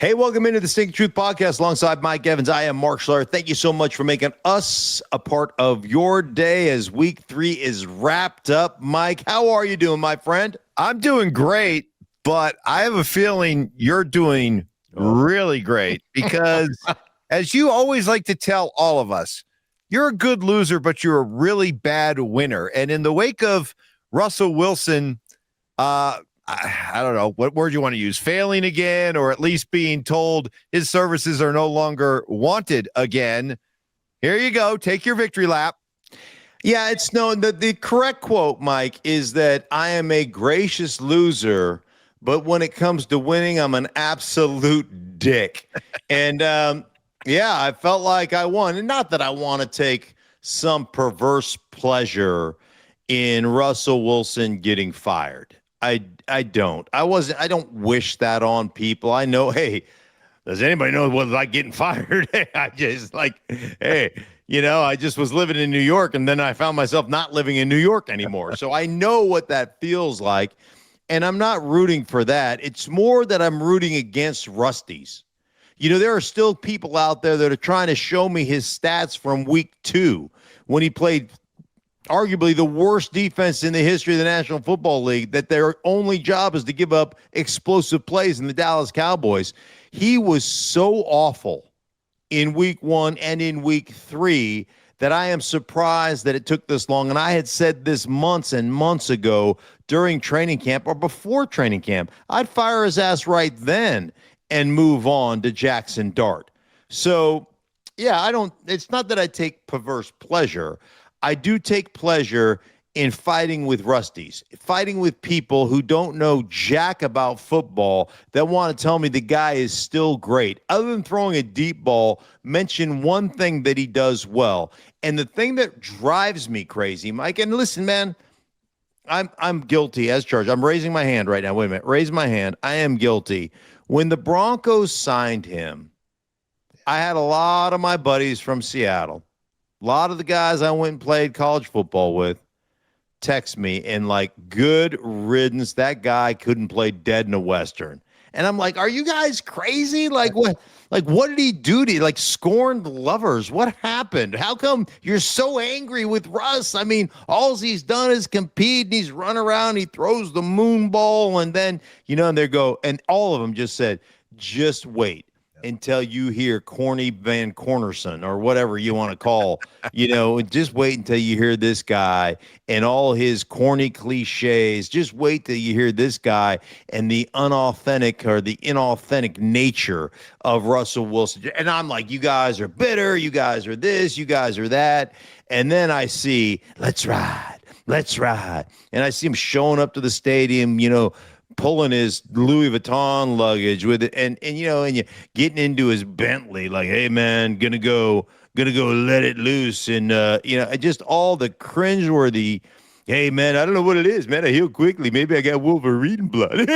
Hey, welcome into the Stinkin Truth Podcast alongside Mike Evans. I am Mark Schlereth. Thank you so much for making us a part of your day as week 3 is wrapped up. Mike, how are you doing, my friend? I'm doing great, but I have a feeling you're doing really great because, as you always like to tell all of us, you're a good loser, but you're a really bad winner. And in the wake of Russell Wilson, I don't know what word you want to use, failing again, or at least being told his services are no longer wanted again. Here you go. Take your victory lap. Yeah, it's known that the correct quote, Mike, is that I am a gracious loser, but when it comes to winning, I'm an absolute dick. And yeah, I felt like I won. And not that I want to take some perverse pleasure in Russell Wilson getting fired. I don't. I don't wish that on people. I know, hey, does anybody know what it's like getting fired? I just like, hey, I just was living in New York and then I found myself not living in New York anymore. So I know what that feels like. And I'm not rooting for that. It's more that I'm rooting against Rusty's. There are still people out there that are trying to show me his stats from week 2 when he played arguably the worst defense in the history of the National Football League, that their only job is to give up explosive plays in the Dallas Cowboys. He was so awful in week 1 and in week 3 that I am surprised that it took this long. And I had said this months and months ago during training camp or before training camp. I'd fire his ass right then and move on to Jaxson Dart. So, yeah, it's not that I take perverse pleasure. I do take pleasure in fighting with Rusties, fighting with people who don't know jack about football that want to tell me the guy is still great. Other than throwing a deep ball, mention one thing that he does well. And the thing that drives me crazy, Mike, and listen, man, I'm guilty as charged. I'm raising my hand right now. Wait a minute. Raise my hand. I am guilty. When the Broncos signed him, I had a lot of my buddies from Seattle, a lot of the guys I went and played college football with, text me and like, good riddance. That guy couldn't play dead in a Western. And I'm like, are you guys crazy? Like what? Like what did he do to you? Like scorned lovers? What happened? How come you're so angry with Russ? I mean, all he's done is compete and he's run around. He throws the moon ball and then, and they go, and all of them just said, just wait until you hear Corny Van Cornerson or whatever you want to call, just wait until you hear this guy and all his corny cliches. Just wait till you hear this guy and the unauthentic or the inauthentic nature of Russell Wilson. And I'm like, you guys are bitter. You guys are this. You guys are that. And then I see, let's ride. And I see him showing up to the stadium, pulling his Louis Vuitton luggage with it, and you getting into his Bentley, like, hey man, gonna go let it loose, and just all the cringeworthy. Hey man, I don't know what it is, man. I heal quickly. Maybe I got Wolverine blood.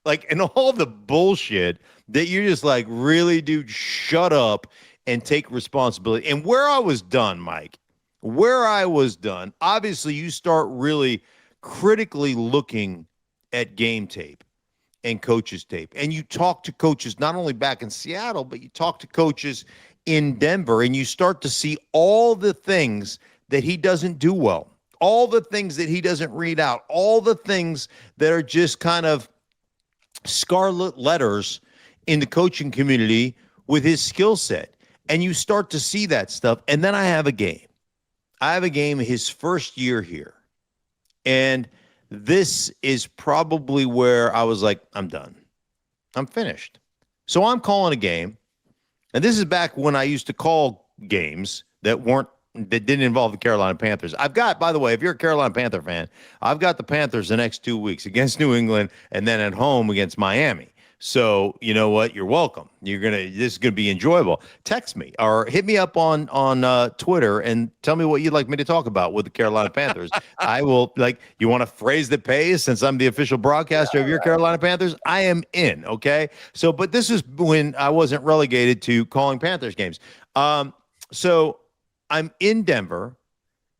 Like, and all the bullshit that you're just like, really, dude, shut up and take responsibility. And where I was done, Mike, obviously you start really critically looking at game tape and coaches tape. And you talk to coaches not only back in Seattle, but you talk to coaches in Denver, and you start to see all the things that he doesn't do well, all the things that he doesn't read out, all the things that are just kind of scarlet letters in the coaching community with his skill set. And you start to see that stuff. And then I have a game his first year here. And this is probably where I was like, I'm done. I'm finished. So I'm calling a game. And this is back when I used to call games that didn't involve the Carolina Panthers. I've got, by the way, if you're a Carolina Panther fan, I've got the Panthers the next 2 weeks against New England and then at home against Miami. So you know what? You're welcome. This is gonna be enjoyable. Text me or hit me up on Twitter and tell me what you'd like me to talk about with the Carolina Panthers. I will, you want to phrase that pays since I'm the official broadcaster of your Carolina Panthers. I am in. Okay. So, but this is when I wasn't relegated to calling Panthers games. So I'm in Denver,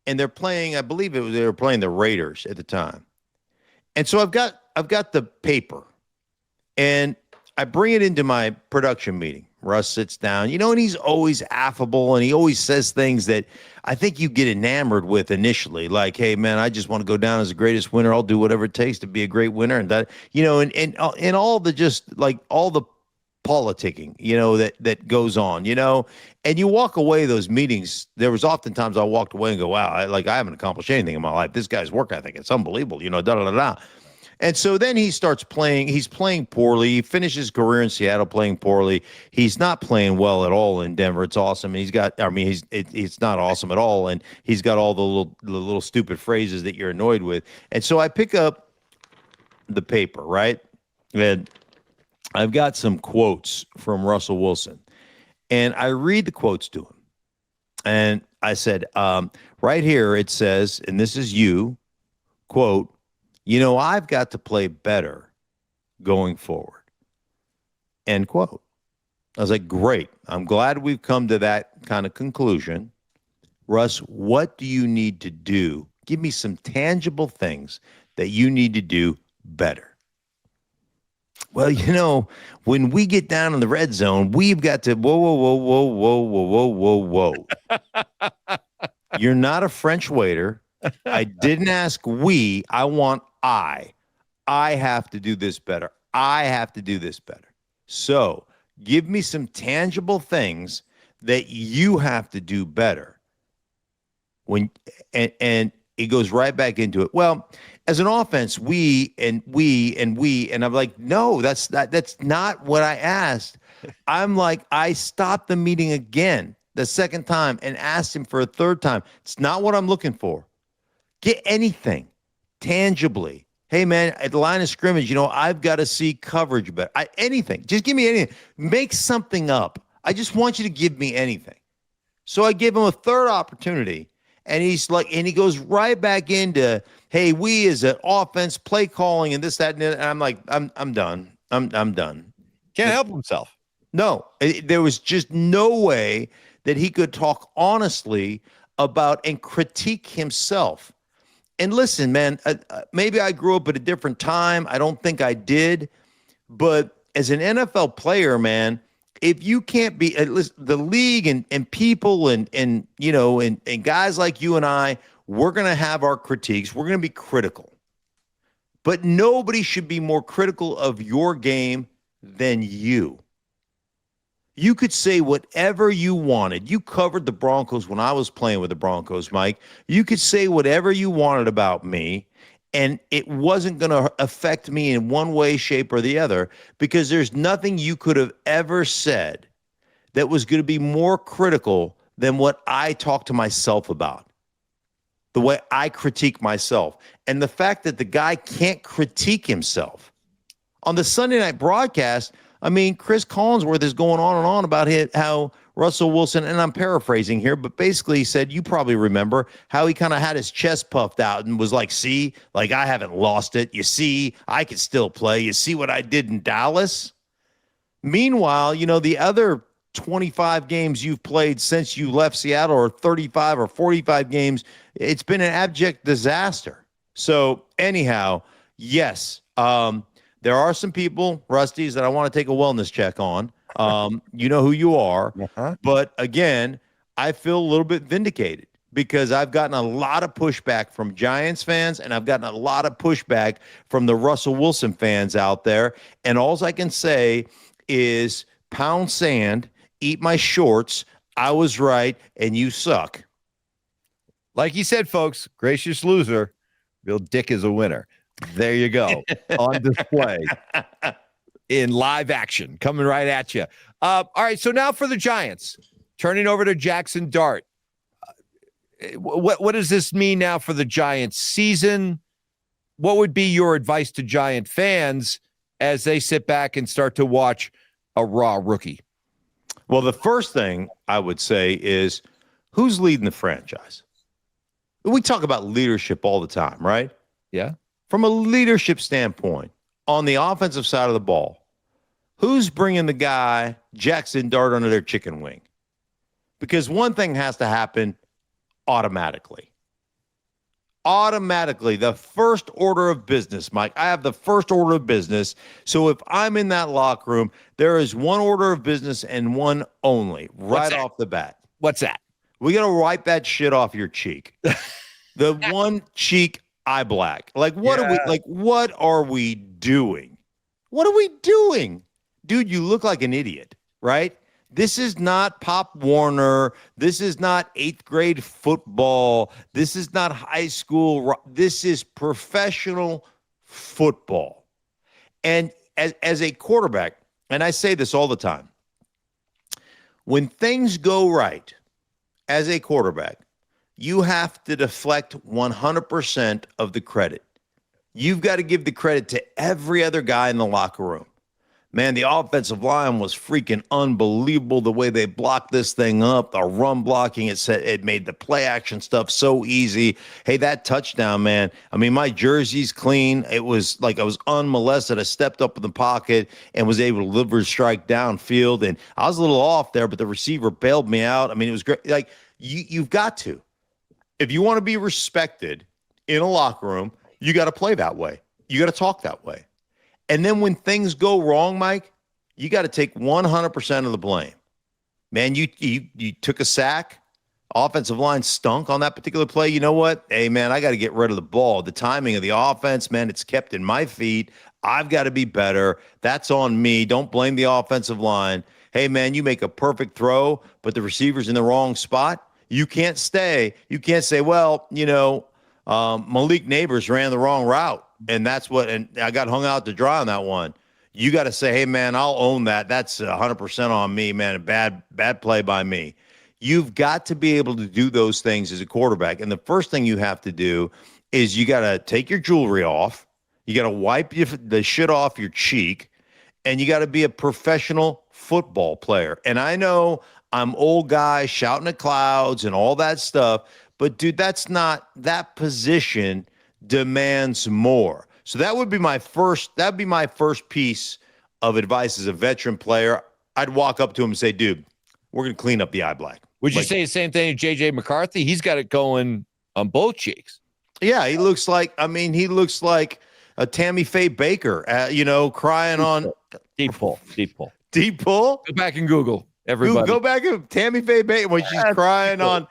and they're playing. I believe they were playing the Raiders at the time, and so I've got the paper. And I bring it into my production meeting. Russ sits down, and he's always affable, and he always says things that I think you get enamored with initially. Like, hey, man, I just want to go down as the greatest winner. I'll do whatever it takes to be a great winner. And that, and all the just like all the politicking, that goes on, and you walk away those meetings. There was oftentimes I walked away and go, wow, I haven't accomplished anything in my life. This guy's work ethic, it's unbelievable, da da da da. And so then he starts playing. He's playing poorly. He finishes his career in Seattle playing poorly. He's not playing well at all in Denver. It's awesome. He's got. I mean, it's not awesome at all. And he's got all the little stupid phrases that you're annoyed with. And so I pick up the paper, right, and I've got some quotes from Russell Wilson, and I read the quotes to him, and I said, right here it says, and this is you, quote. I've got to play better going forward. End quote. I was like, great. I'm glad we've come to that kind of conclusion. Russ, what do you need to do? Give me some tangible things that you need to do better. Well, when we get down in the red zone, we've got to, whoa. You're not a French waiter. I didn't ask we. I want I. I have to do this better. I have to do this better. So give me some tangible things that you have to do better. And it goes right back into it. Well, as an offense, we, and I'm like, no, that's not what I asked. I'm like, I stopped the meeting again the second time and asked him for a third time. It's not what I'm looking for. Get anything tangibly. Hey, man, at the line of scrimmage, I've got to see coverage better. Anything. Just give me anything. Make something up. I just want you to give me anything. So I give him a third opportunity, and he's like, and he goes right back into, hey, we as an offense, play calling, and this, that, and that. And I'm like, I'm done. I'm done. Can't help himself. No, there was just no way that he could talk honestly about and critique himself. And listen, man, maybe I grew up at a different time. I don't think I did. But as an NFL player, man, if you can't be the league and people and guys like you and I, we're going to have our critiques. We're going to be critical. But nobody should be more critical of your game than you. You could say whatever you wanted. You covered the Broncos when I was playing with the Broncos, Mike. You could say whatever you wanted about me, and it wasn't going to affect me in one way, shape, or the other, because there's nothing you could have ever said that was going to be more critical than what I talk to myself about, the way I critique myself. And the fact that the guy can't critique himself. On the Sunday night broadcast, I mean, Chris Collinsworth is going on and on about how Russell Wilson, and I'm paraphrasing here, but basically he said, you probably remember how he kind of had his chest puffed out and was like, see, like I haven't lost it. You see, I can still play. You see what I did in Dallas? Meanwhile, the other 25 games you've played since you left Seattle, or 35 or 45 games, it's been an abject disaster. So anyhow, yes, there are some people, Rusty's, that I want to take a wellness check on. You know who you are. Uh-huh. But again, I feel a little bit vindicated because I've gotten a lot of pushback from Giants fans, and I've gotten a lot of pushback from the Russell Wilson fans out there. And all I can say is pound sand, eat my shorts. I was right, and you suck. Like you said, folks, gracious loser, real dick is a winner. There you go. On display in live action, coming right at you. All right, so now for the Giants, turning over to Jaxson Dart. What does this mean now for the Giants season? What would be your advice to Giant fans as they sit back and start to watch a raw rookie? Well, the first thing I would say is, who's leading the franchise? We talk about leadership all the time, right? Yeah. From a leadership standpoint, on the offensive side of the ball, who's bringing the guy Jaxson Dart under their chicken wing? Because one thing has to happen automatically. automatically the first order of business, Mike. I have the first order of business. So if I'm in that locker room, there is one order of business and one only, right off the bat. What's that? We got to wipe that shit off your cheek. The one cheek eye black. Like, what are we doing? What are we doing? Dude, you look like an idiot, right? This is not Pop Warner. This is not 8th grade football. This is not high school. This is professional football. And as a quarterback, and I say this all the time, when things go right as a quarterback, you have to deflect 100% of the credit. You've got to give the credit to every other guy in the locker room. Man, the offensive line was freaking unbelievable the way they blocked this thing up. The run blocking, it made the play action stuff so easy. Hey, that touchdown, man. I mean, my jersey's clean. It was like I was unmolested. I stepped up in the pocket and was able to deliver a strike downfield. And I was a little off there, but the receiver bailed me out. I mean, it was great. Like, you've got to. If you want to be respected in a locker room, you got to play that way. You got to talk that way. And then when things go wrong, Mike, you got to take 100% of the blame. Man, you took a sack. Offensive line stunk on that particular play. You know what? Hey, man, I got to get rid of the ball. The timing of the offense, man, it's kept in my feet. I've got to be better. That's on me. Don't blame the offensive line. Hey, man, you make a perfect throw, but the receiver's in the wrong spot. You can't say, well, Malik Neighbors ran the wrong route. And I got hung out to dry on that one. You got to say, hey, man, I'll own that. That's 100% on me, man. A bad play by me. You've got to be able to do those things as a quarterback. And the first thing you have to do is you got to take your jewelry off. You got to wipe the shit off your cheek. And you got to be a professional football player. And I know I'm old guy shouting at clouds and all that stuff. But, dude, that position demands more. So that would be my first piece of advice as a veteran player. I'd walk up to him and say, dude, we're going to clean up the eye black. Would you say the same thing to J.J. McCarthy? He's got it going on both cheeks. Yeah, he looks like a Tammy Faye Baker, crying on deep pull. Deep pull? Go back and Google. Everybody. Go back and Tammy Faye Baker when she's crying and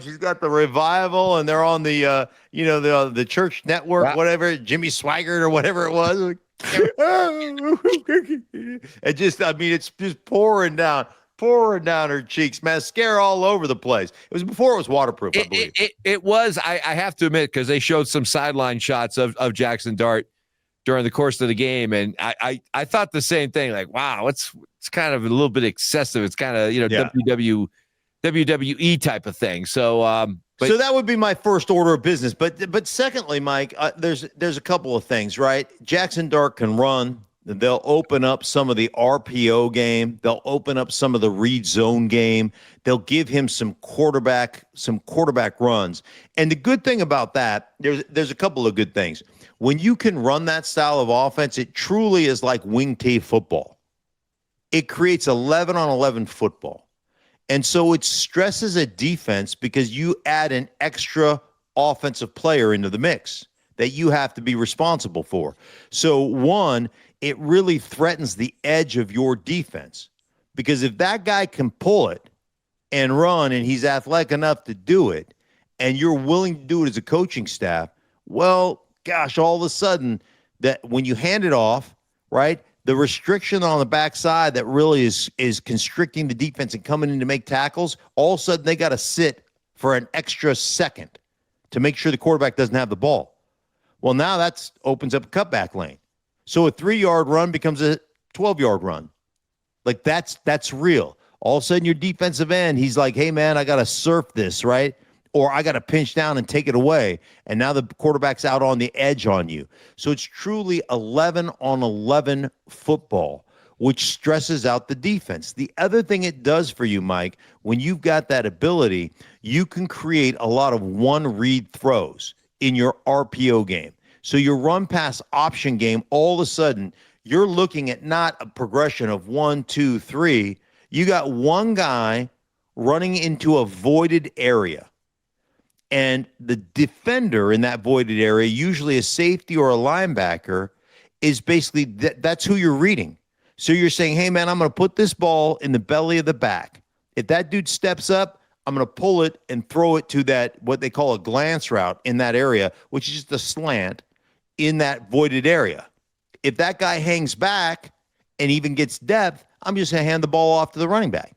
she's got the revival and they're on the church network, whatever, Jimmy Swaggart or whatever it was. It's just pouring down her cheeks, mascara all over the place. It was before it was waterproof, I believe. It was, I have to admit, because they showed some sideline shots of Jaxson Dart during the course of the game. And I thought the same thing, like, wow, it's kind of a little bit excessive. It's kind of, WWE type of thing. So, so that would be my first order of business. But secondly, Mike, there's a couple of things, right? Jaxson Dart can run. They'll open up some of the RPO game. They'll open up some of the read zone game. They'll give him some quarterback runs. And the good thing about that, there's a couple of good things. When you can run that style of offense, it truly is like wing T football. It creates 11-on-11 football. And so it stresses a defense because you add an extra offensive player into the mix that you have to be responsible for. So one, it really threatens the edge of your defense because if that guy can pull it and run and he's athletic enough to do it and you're willing to do it as a coaching staff, well, gosh, all of a sudden that when you hand it off, right, the restriction on the backside that really is constricting the defense and coming in to make tackles, all of a sudden they got to sit for an extra second to make sure the quarterback doesn't have the ball. Well, now that opens up a cutback lane. So a 3-yard run becomes a 12-yard run. Like that's real. All of a sudden your defensive end, he's like, hey, man, I got to surf this, right? Or I got to pinch down and take it away. And now the quarterback's out on the edge on you. So it's truly 11-on-11 football, which stresses out the defense. The other thing it does for you, Mike, when you've got that ability, you can create a lot of one-read throws in your RPO game. So your run-pass option game, all of a sudden, you're looking at not a progression of 1, 2, 3. You got one guy running into a voided area. And the defender in that voided area, usually a safety or a linebacker, is basically that's who you're reading. So you're saying, hey, man, I'm going to put this ball in the belly of the back. If that dude steps up, I'm going to pull it and throw it to that, what they call a glance route in that area, which is just a slant in that voided area. If that guy hangs back and even gets depth, I'm just going to hand the ball off to the running back.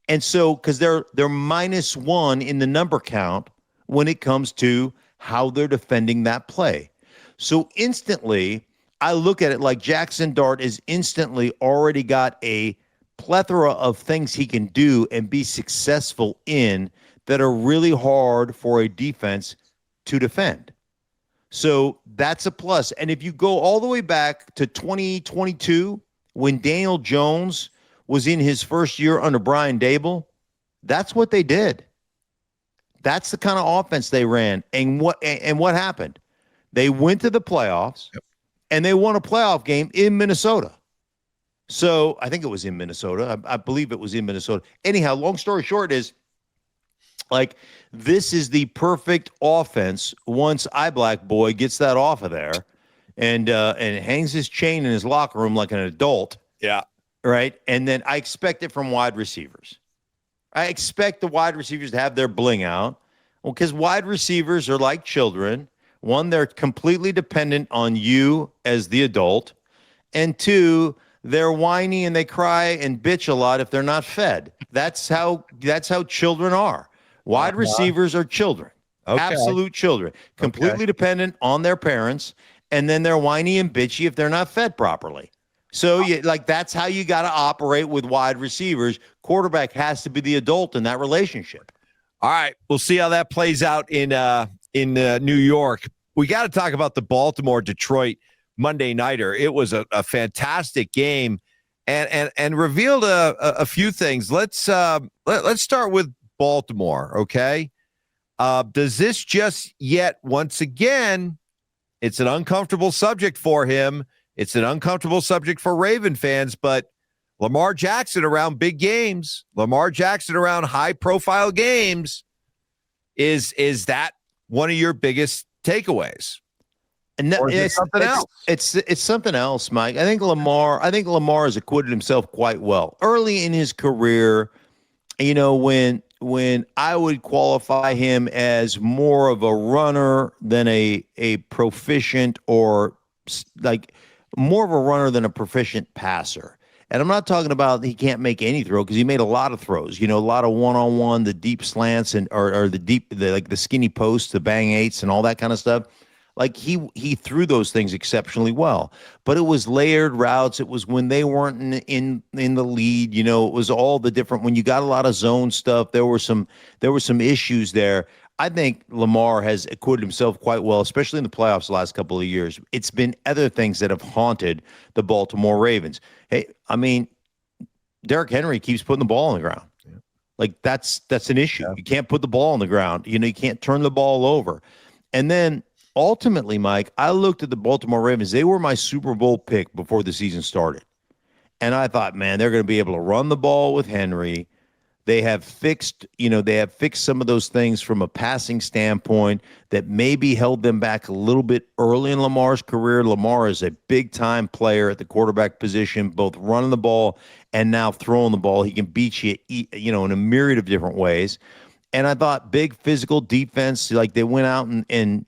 And so, because they're -1 in the number count when it comes to how they're defending that play. So instantly, I look at it like Jaxson Dart is instantly already got a plethora of things he can do and be successful in that are really hard for a defense to defend. So that's a plus. And if you go all the way back to 2022, when Daniel Jones was in his first year under Brian Dable, that's what they did. That's the kind of offense they ran. And what happened? They went to the playoffs, and they won a playoff game in Minnesota. So I think it was in Minnesota. I believe it was in Minnesota. Anyhow, long story short is, like, this is the perfect offense once iBlack Boy gets that off of there and hangs his chain in his locker room like an adult. Yeah. Right. And then I expect it from wide receivers. I expect the wide receivers to have their bling out. Well, because wide receivers are like children. One, they're completely dependent on you as the adult. And two, they're whiny and they cry and bitch a lot if they're not fed. That's how children are. Wide receivers are children. Okay. Absolute children. Completely dependent on their parents. And then they're whiny and bitchy if they're not fed properly. So that's how you got to operate with wide receivers. Quarterback has to be the adult in that relationship. All right, we'll see how that plays out in New York. We got to talk about the Baltimore-Detroit Monday nighter. It was a fantastic game, and revealed a few things. Let's start with Baltimore. Okay, does this just yet once again? It's an uncomfortable subject for him. It's an uncomfortable subject for Raven fans, but Lamar Jackson around big games, Lamar Jackson around high-profile games, is that one of your biggest takeaways? And it's something else. It's something else, Mike. I think Lamar has acquitted himself quite well early in his career. You know, when I would qualify him as more of a runner than a proficient, or like more of a runner than a proficient passer. And I'm not talking about he can't make any throw, because he made a lot of throws, a lot of one-on-one, the deep slants and or the skinny posts, the bang eights and all that kind of stuff. Like he threw those things exceptionally well, but it was layered routes. It was when they weren't in the lead, it was all the different, when you got a lot of zone stuff, there were some issues there. I think Lamar has acquitted himself quite well, especially in the playoffs the last couple of years. It's been other things that have haunted the Baltimore Ravens. Hey, I mean, Derrick Henry keeps putting the ball on the ground. Yeah. Like that's an issue. Yeah. You can't put the ball on the ground. You can't turn the ball over. And then ultimately, Mike, I looked at the Baltimore Ravens. They were my Super Bowl pick before the season started. And I thought, man, they're going to be able to run the ball with Henry. They have fixed some of those things from a passing standpoint that maybe held them back a little bit early in Lamar's career. Lamar is a big-time player at the quarterback position, both running the ball and now throwing the ball. He can beat you, in a myriad of different ways. And I thought big physical defense, like they went out and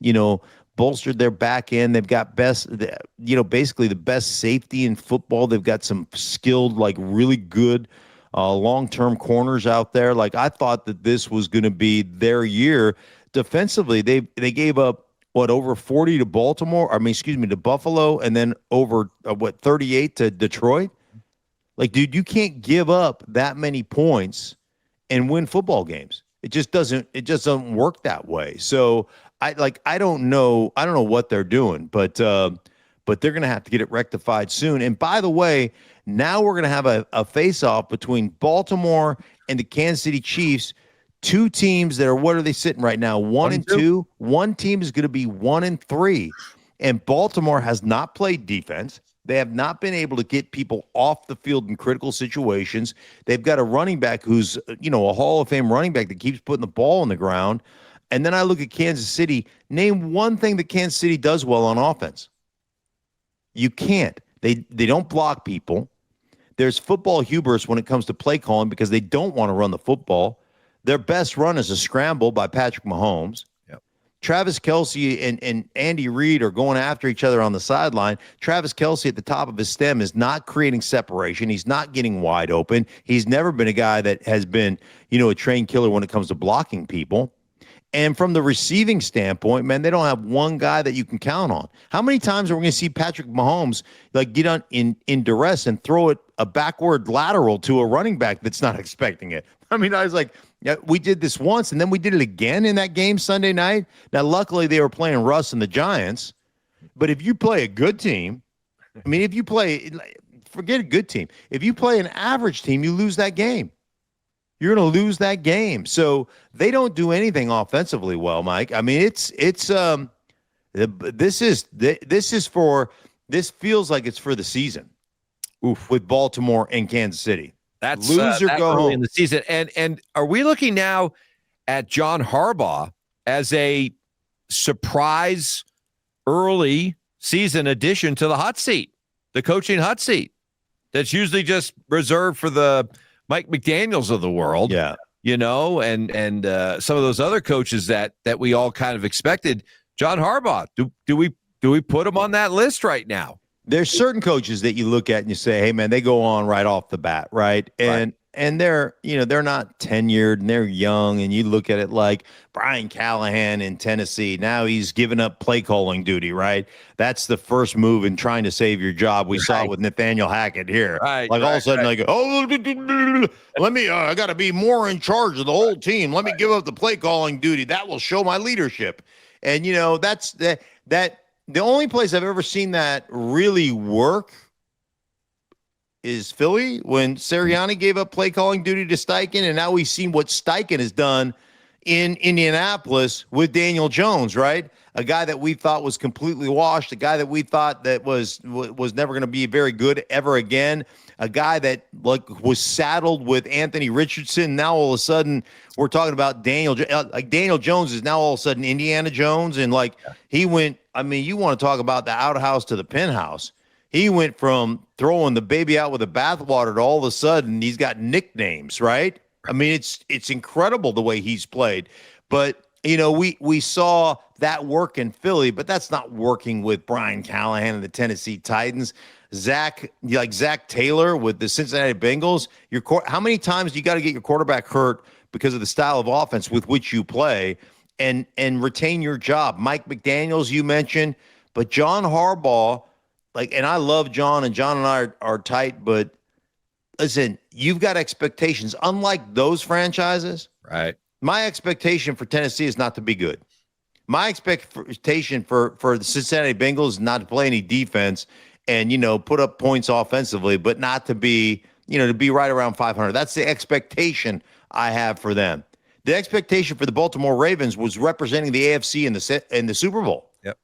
bolstered their back end. They've got basically the best safety in football. They've got some skilled, like really good long-term corners out there. Like I thought that this was going to be their year. Defensively, they gave up over 40 to to Buffalo, and then over 38 to Detroit. Like, dude, you can't give up that many points and win football games. It just doesn't work that way. So I don't know what they're doing, but they're going to have to get it rectified soon. And by the way, now we're going to have a face-off between Baltimore and the Kansas City Chiefs, two teams that are, what are they sitting right now? 1-2. One team is going to be 1-3. And Baltimore has not played defense. They have not been able to get people off the field in critical situations. They've got a running back who's, a Hall of Fame running back that keeps putting the ball on the ground. And then I look at Kansas City. Name one thing that Kansas City does well on offense. You can't. They don't block people. There's football hubris when it comes to play calling because they don't want to run the football. Their best run is a scramble by Patrick Mahomes. Yep. Travis Kelce and Andy Reid are going after each other on the sideline. Travis Kelce at the top of his stem is not creating separation. He's not getting wide open. He's never been a guy that has been, a trained killer when it comes to blocking people. And from the receiving standpoint, man, they don't have one guy that you can count on. How many times are we going to see Patrick Mahomes get on in duress and throw it a backward lateral to a running back that's not expecting it? I mean, I was like, yeah, we did this once, and then we did it again in that game Sunday night. Now, luckily, they were playing Russ and the Giants. But if you play a good team, I mean, forget a good team. If you play an average team, you lose that game. You're going to lose that game. So they don't do anything offensively well, Mike. I mean, this feels like it's for the season. Oof. With Baltimore and Kansas City. That's lose or go home in the season. And are we looking now at John Harbaugh as a surprise early season addition to the hot seat, the coaching hot seat that's usually just reserved for the Mike McDaniels of the world? Yeah. And some of those other coaches that we all kind of expected. John Harbaugh, do we put him on that list right now? There's certain coaches that you look at and you say, hey, man, they go on right off the bat, right? And they're not tenured and they're young. And you look at it like Brian Callahan in Tennessee. Now he's given up play calling duty, right? That's the first move in trying to save your job. We saw it with Nathaniel Hackett here. Right, all of a sudden, I got to be more in charge of the whole team. Let me give up the play calling duty. That will show my leadership. And, that's that. The only place I've ever seen that really work is Philly when Sirianni gave up play calling duty to Steichen, and now we've seen what Steichen has done in Indianapolis with Daniel Jones, right? A guy that we thought was completely washed, a guy that we thought that was never going to be very good ever again, a guy that was saddled with Anthony Richardson. Now all of a sudden we're talking about Daniel Jones is now all of a sudden Indiana Jones, and he went. I mean, you want to talk about the outhouse to the penthouse. He went from throwing the baby out with the bathwater to all of a sudden he's got nicknames, right? I mean, it's incredible the way he's played. But, we saw that work in Philly, but that's not working with Brian Callahan and the Tennessee Titans. Zach Taylor with the Cincinnati Bengals. How many times do you got to get your quarterback hurt because of the style of offense with which you play and retain your job? Mike McDaniels, you mentioned, but John Harbaugh, and I love John, and John and I are tight, but listen, you've got expectations. Unlike those franchises, right? My expectation for Tennessee is not to be good. My expectation for the Cincinnati Bengals is not to play any defense and, put up points offensively, but not to be, to be right around 500. That's the expectation I have for them. The expectation for the Baltimore Ravens was representing the AFC in the Super Bowl. Yep.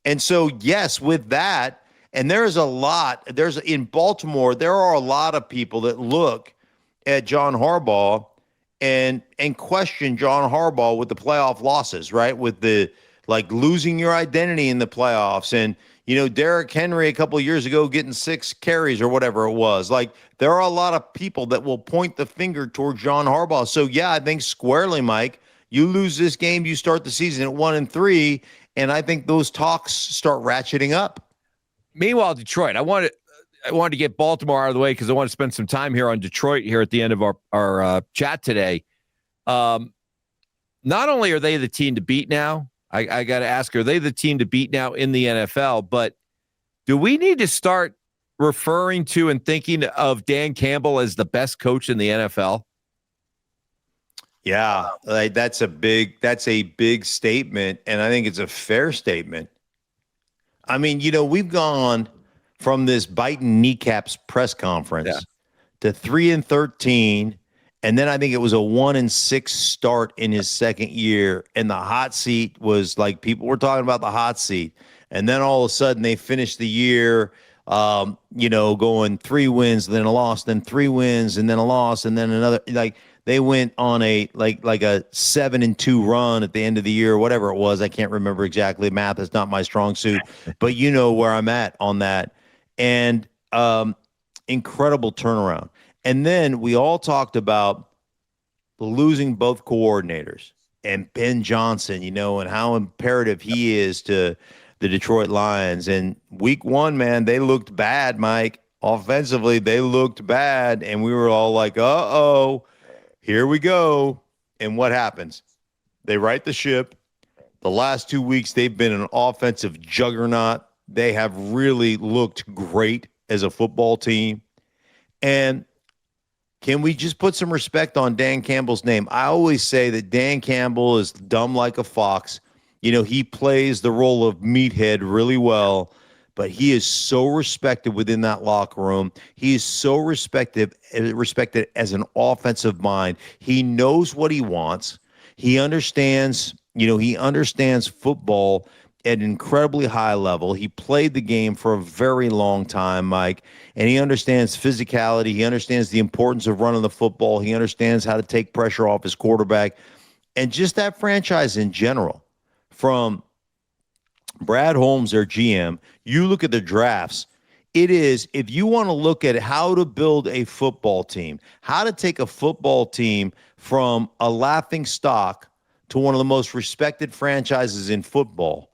And so, yes, with that, and in Baltimore, there are a lot of people that look at John Harbaugh and question John Harbaugh with the playoff losses, right? With the losing your identity in the playoffs. And, Derrick Henry a couple of years ago getting 6 carries or whatever it was. There are a lot of people that will point the finger toward John Harbaugh. So, yeah, I think squarely, Mike, you lose this game, you start the season at 1-3, and I think those talks start ratcheting up. Meanwhile, Detroit, I wanted to get Baltimore out of the way because I want to spend some time here on Detroit here at the end of our chat today. Not only are they the team to beat now, I got to ask, are they the team to beat now in the NFL? But do we need to start referring to and thinking of Dan Campbell as the best coach in the NFL? Yeah, that's a big statement, and I think it's a fair statement. I mean, we've gone from this biting kneecaps press conference to 3-13, and then I think it was a 1-6 start in his second year, and the hot seat was people were talking about the hot seat, and then all of a sudden they finished the year, going 3 wins, then a loss, then 3 wins, and then a loss, and then another. They went on a like a 7-2 run at the end of the year, whatever it was. I can't remember exactly. Math is not my strong suit, but you know where I'm at on that. And incredible turnaround. And then we all talked about losing both coordinators and Ben Johnson, and how imperative he is to the Detroit Lions. And week one, man, they looked bad, Mike. Offensively, they looked bad. And we were all like, uh-oh, here we go. And what happens? They right the ship. The last 2 weeks, they've been an offensive juggernaut. They have really looked great as a football team. And can we just put some respect on Dan Campbell's name? I always say that Dan Campbell is dumb like a fox. He plays the role of meathead really well, but he is so respected within that locker room. He is so respected as an offensive mind. He knows what he wants. He understands, he understands football at an incredibly high level. He played the game for a very long time, Mike, and he understands physicality. He understands the importance of running the football. He understands how to take pressure off his quarterback, and just that franchise in general. From Brad Holmes, their GM, you look at the drafts. It is, if you want to look at how to build a football team, how to take a football team from a laughing stock to one of the most respected franchises in football,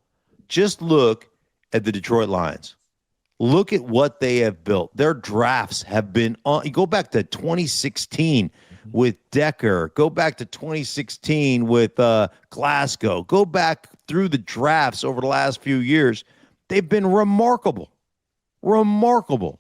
just look at the Detroit Lions. Look at what they have built. Their drafts have been on. You go back to 2016 with Decker. Go back to 2016 with Glasgow. Go back through the drafts over the last few years. They've been remarkable. Remarkable.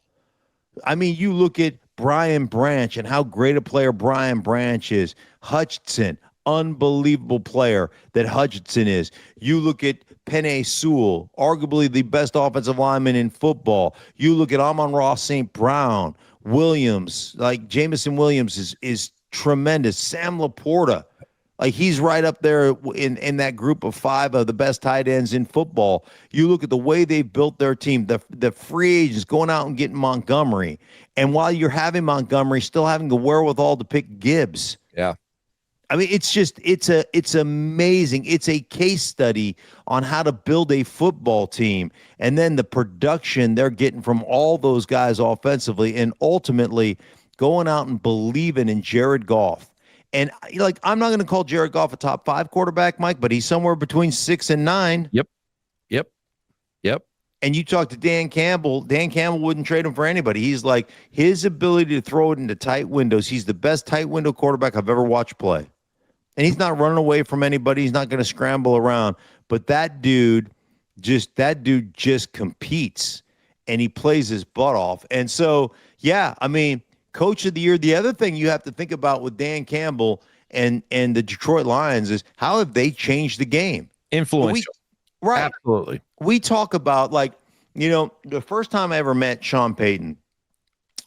I mean, you look at Brian Branch and how great a player Brian Branch is. Hutchinson, unbelievable player that Hutchinson is. You look at Penei Sewell, arguably the best offensive lineman in football. You look at Amon-Ra St. Brown, Williams, like Jamison Williams is tremendous. Sam Laporta, like he's right up there in that group of 5 of the best tight ends in football. You look at the way they built their team, the free agents going out and getting Montgomery. And while you're having Montgomery, still having the wherewithal to pick Gibbs. Yeah. I mean, it's amazing. It's a case study on how to build a football team, and then the production they're getting from all those guys offensively, and ultimately going out and believing in Jared Goff. And I'm not going to call Jared Goff a top 5 quarterback, Mike, but he's somewhere between 6 and 9. Yep. And you talk to Dan Campbell. Dan Campbell wouldn't trade him for anybody. He's like, his ability to throw it into tight windows. He's the best tight window quarterback I've ever watched play. And he's not running away from anybody. He's not going to scramble around. But that dude just competes, and he plays his butt off. And so, yeah, I mean, Coach of the Year. The other thing you have to think about with Dan Campbell and the Detroit Lions is how have they changed the game? Influential. Right. Absolutely. We talk about, the first time I ever met Sean Payton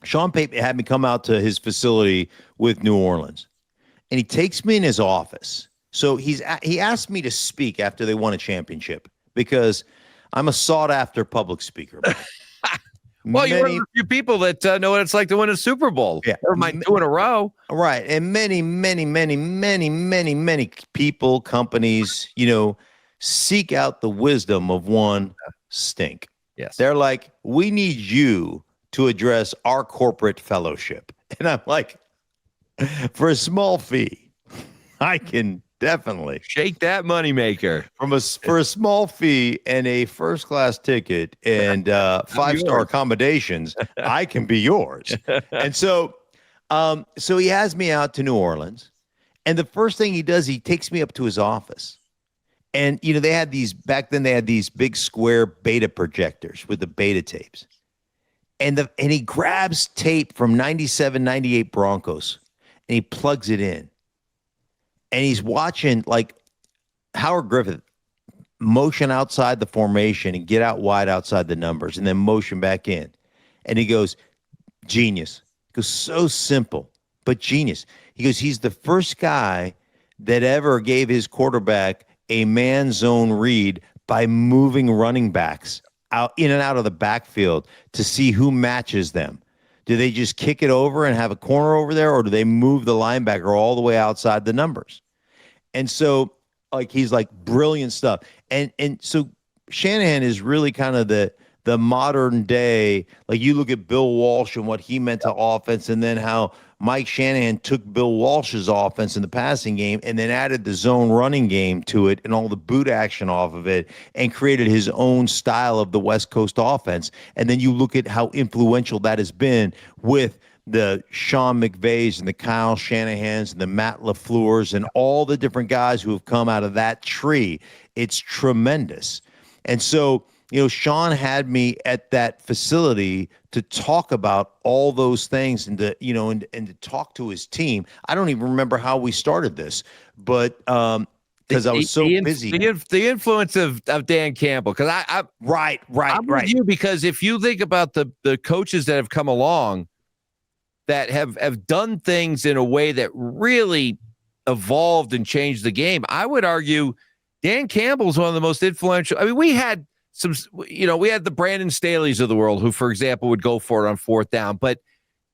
had me come out to his facility with New Orleans. And he takes me in his office. So he asked me to speak after they won a championship because I'm a sought-after public speaker. Well, you're one of the few people that know what it's like to win a Super Bowl. Yeah. Never mind 2 in a row. Right. And many, many, many, many, many, many people, companies, seek out the wisdom of one Stink. Yes. They're like, we need you to address our corporate fellowship. And I'm like, for a small fee, I can definitely shake that moneymaker for a small fee and a first-class ticket and 5-star accommodations. I can be yours. And so he has me out to New Orleans, and the first thing he does, he takes me up to his office. And they had these big square beta projectors with the beta tapes, and he grabs tape from 97, 98 Broncos. And he plugs it in. And he's watching Howard Griffith motion outside the formation and get out wide outside the numbers and then motion back in. And he goes, genius. He goes, so simple, but genius. He goes, he's the first guy that ever gave his quarterback a man zone read by moving running backs out in and out of the backfield to see who matches them, Do they just kick it over and have a corner over there, or do they move the linebacker all the way outside the numbers? And so, like, he's like brilliant stuff. And so Shanahan is really kind of the modern day. Like, you look at Bill Walsh and what he meant to offense, and then how Mike Shanahan took Bill Walsh's offense in the passing game and then added the zone running game to it and all the boot action off of it and created his own style of the West Coast offense. And then you look at how influential that has been with the Sean McVays and the Kyle Shanahans and the Matt LaFleurs and all the different guys who have come out of that tree. It's tremendous. And so, Sean had me at that facility to talk about all those things and to, and to talk to his team. I don't even remember how we started this, but because I was so busy. The influence of Dan Campbell, because I'm with you, because if you think about the coaches that have come along that have done things in a way that really evolved and changed the game, I would argue Dan Campbell is one of the most influential. I mean, we had the Brandon Staley's of the world who, for example, would go for it on fourth down. But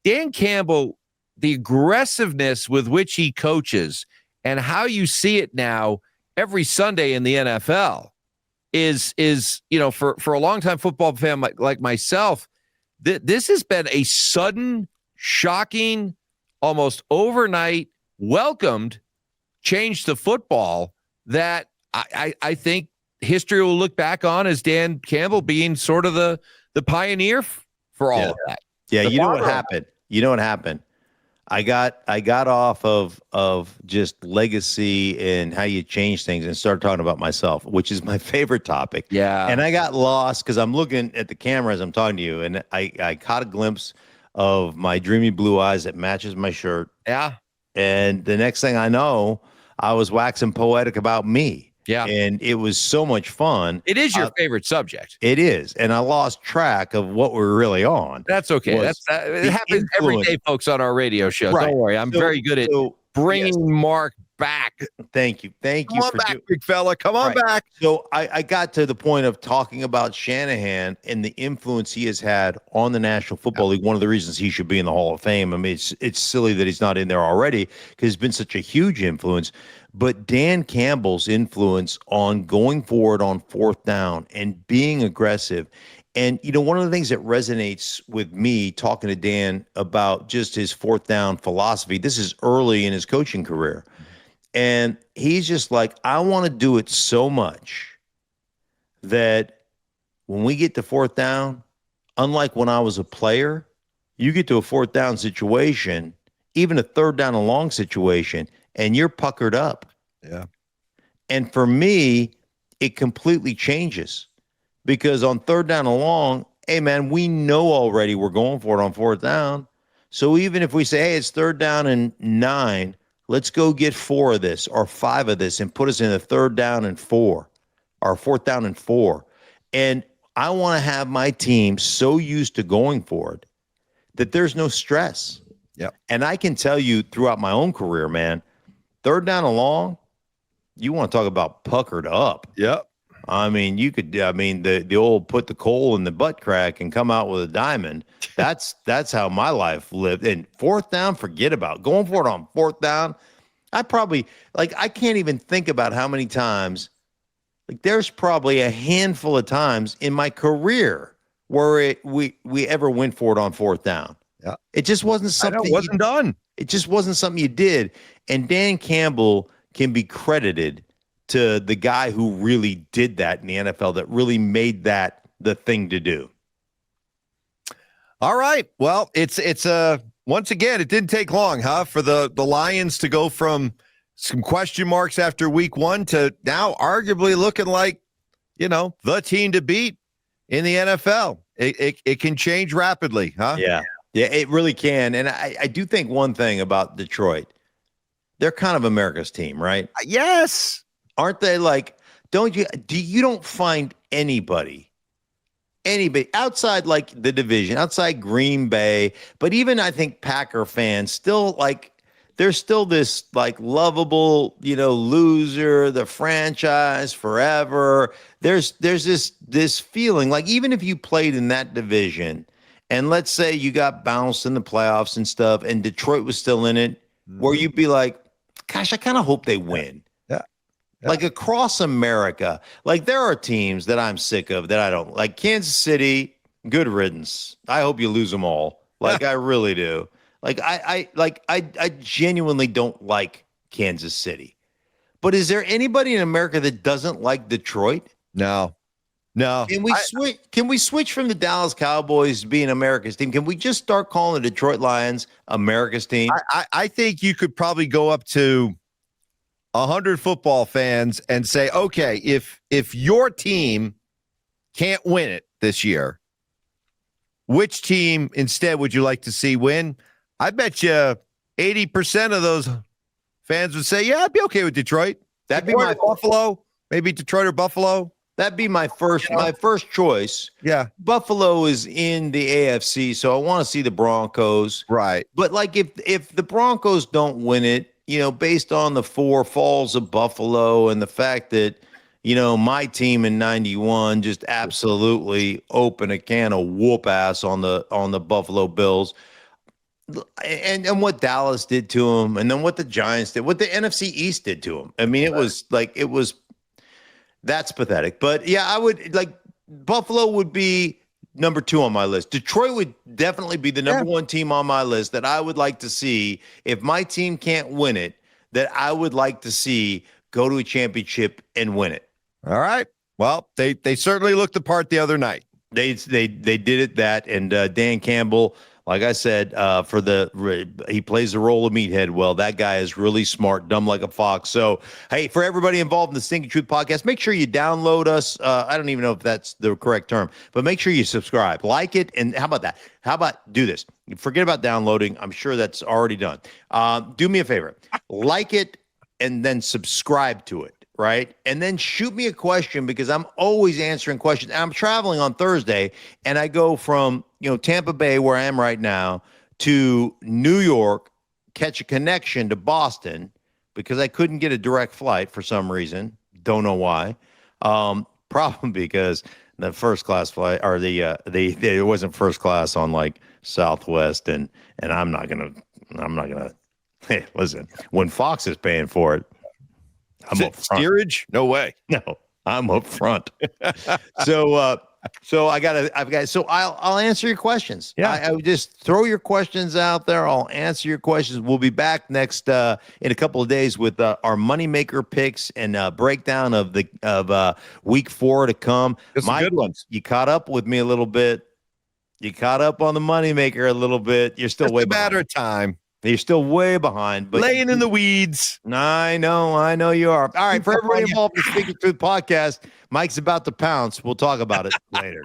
Dan Campbell, the aggressiveness with which he coaches and how you see it now every Sunday in the NFL is for a longtime football fan like myself, this has been a sudden, shocking, almost overnight, welcomed change to football that I think history will look back on as Dan Campbell being sort of the pioneer for all of that. Yeah, you know what happened? I got off of just legacy and how you change things and started talking about myself, which is my favorite topic. Yeah. And I got lost because I'm looking at the camera as I'm talking to you, and I caught a glimpse of my dreamy blue eyes that matches my shirt. Yeah. And the next thing I know, I was waxing poetic about me. Yeah. And it was so much fun. It is your favorite subject. It is. And I lost track of what we're really on. That's okay. It happens every day, folks, on our radio show. Right. Don't worry. I'm very good at bringing Mark back. Thank you. Come on back, big fella. Come on back. So I got to the point of talking about Shanahan and the influence he has had on the National Football League. One of the reasons he should be in the Hall of Fame. I mean, it's silly that he's not in there already because he's been such a huge influence. But Dan Campbell's influence on going forward on fourth down and being aggressive. And, one of the things that resonates with me talking to Dan about just his fourth down philosophy, this is early in his coaching career. And he's just like, I want to do it so much that when we get to fourth down, unlike when I was a player, you get to a fourth down situation, even a third down and long situation, and you're puckered up. Yeah. And for me, it completely changes because on third down and long, hey, man, we know already we're going for it on fourth down. So even if we say, hey, it's third down and 9, let's go get 4 of this or 5 of this and put us in a third down and 4 or fourth down and 4. And I want to have my team so used to going for it that there's no stress. Yeah. And I can tell you throughout my own career, man, third down and long, you want to talk about puckered up. Yep. I mean, the old put the coal in the butt crack and come out with a diamond. That's how my life lived. And fourth down, forget about going for it on fourth down. I can't even think about how many times, there's probably a handful of times in my career where we ever went for it on fourth down. Yeah. It just wasn't something. It wasn't done. It just wasn't something you did. And Dan Campbell can be credited to the guy who really did that in the NFL, that really made that the thing to do. All right. Well, it's once again, it didn't take long, for the Lions to go from some question marks after week 1 to now arguably looking like, the team to beat in the NFL. It can change rapidly, huh? Yeah. Yeah, it really can. And I do think one thing about Detroit, they're kind of America's team, right? Yes. Aren't they? You don't find anybody outside the division, outside Green Bay, but even I think Packer fans still there's still this lovable, loser, the franchise forever. There's this feeling even if you played in that division and let's say you got bounced in the playoffs and stuff, and Detroit was still in it, where you'd be like, gosh, I kind of hope they win. Yeah. Like across America, like there are teams that I'm sick of that I don't like. Kansas City, good riddance. I hope you lose them all. Like I really do. Like I genuinely don't like Kansas City. But is there anybody in America that doesn't like Detroit? No. Can we switch? Can we switch from the Dallas Cowboys being America's team? Can we just start calling the Detroit Lions America's team? I think you could probably go up to 100 football fans and say, okay, if your team can't win it this year, which team instead would you like to see win? I bet you 80% of those fans would say, yeah, I'd be okay with Detroit. That'd be my Buffalo, maybe Detroit or Buffalo. That'd be my first choice. Yeah. Buffalo is in the AFC, so I want to see the Broncos. Right. But like if the Broncos don't win it, based on the four falls of Buffalo and the fact that, my team in 91 just absolutely opened a can of whoop ass on the Buffalo Bills. And what Dallas did to them, and then what the Giants did, what the NFC East did to them. I mean, that's pathetic. But yeah, I would like Buffalo would be number 2 on my list. Detroit would definitely be the number 1 team on my list that I would like to see. If my team can't win it, that I would like to see go to a championship and win it. All right. Well, they certainly looked the part the other night. They did it that, and Dan Campbell, like I said, he plays the role of meathead well. That guy is really smart, dumb like a fox. So, hey, for everybody involved in the Stinkin Truth podcast, make sure you download us. I don't even know if that's the correct term, but make sure you subscribe, like it, and how about that? How about do this? Forget about downloading. I'm sure that's already done. Do me a favor, like it, and then subscribe to it. Right. And then shoot me a question, because I'm always answering questions. I'm traveling on Thursday, and I go from, Tampa Bay, where I am right now, to New York, catch a connection to Boston because I couldn't get a direct flight for some reason. Don't know why. Probably because the first class flight, or it wasn't first class on like Southwest, and I'm not gonna. Hey, listen, when Fox is paying for it, I'm up front. Steerage? No way. No, I'm up front. So I'll answer your questions. Yeah. I would just throw your questions out there. I'll answer your questions. We'll be back next in a couple of days with our moneymaker picks and breakdown of week 4 to come. Some good ones. You caught up with me a little bit. You caught up on the moneymaker a little bit. You're still way behind. Matter of time. You're still way behind, but laying in the weeds. I know you are. All right, for everybody involved in the Stinkin Truth podcast, Mike's about to pounce. We'll talk about it later.